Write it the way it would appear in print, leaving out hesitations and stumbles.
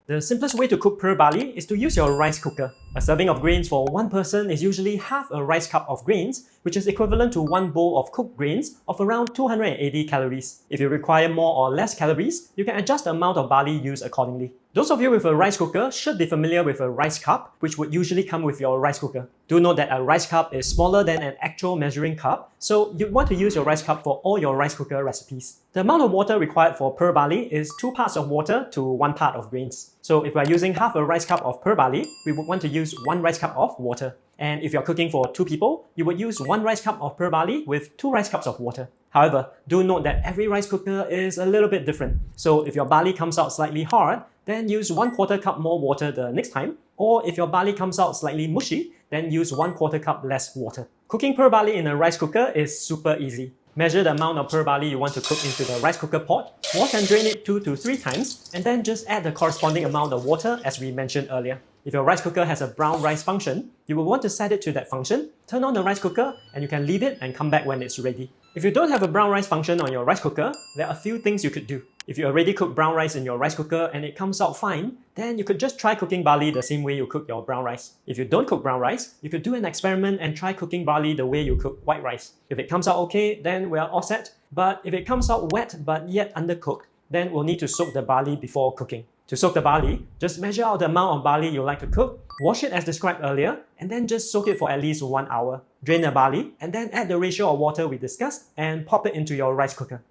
The simplest way to cook pearl barley is to use your rice cooker. A serving of grains for one person is usually half a rice cup of grains, which is equivalent to one bowl of cooked grains of around 280 calories. If you require more or less calories, you can adjust the amount of barley used accordingly. Those of you with a rice cooker should be familiar with a rice cup, which would usually come with your rice cooker. Do note that a rice cup is smaller than an actual measuring cup, so you'd want to use your rice cup for all your rice cooker recipes. The amount of water required for pearl barley is 2 parts of water to 1 part of grains. So if we're using half a rice cup of pearl barley, we would want to use 1 rice cup of water. And if you're cooking for 2 people, you would use 1 rice cup of pearl barley with 2 rice cups of water. However, do note that every rice cooker is a little bit different. So if your barley comes out slightly hard, then use 1/4 cup more water the next time. Or if your barley comes out slightly mushy, then use 1/4 cup less water. Cooking pearl barley in a rice cooker is super easy. Measure the amount of pearl barley you want to cook into the rice cooker pot, wash and drain it 2 to 3 times, and then just add the corresponding amount of water as we mentioned earlier. If your rice cooker has a brown rice function, you will want to set it to that function, turn on the rice cooker, and you can leave it and come back when it's ready. If you don't have a brown rice function on your rice cooker, there are a few things you could do. If you already cook brown rice in your rice cooker and it comes out fine, then you could just try cooking barley the same way you cook your brown rice. If you don't cook brown rice, you could do an experiment and try cooking barley the way you cook white rice. If it comes out okay, then we are all set. But if it comes out wet but yet undercooked, then we'll need to soak the barley before cooking. To soak the barley, just measure out the amount of barley you like to cook, wash it as described earlier, and then just soak it for at least 1 hour. Drain the barley, and then add the ratio of water we discussed, and pop it into your rice cooker.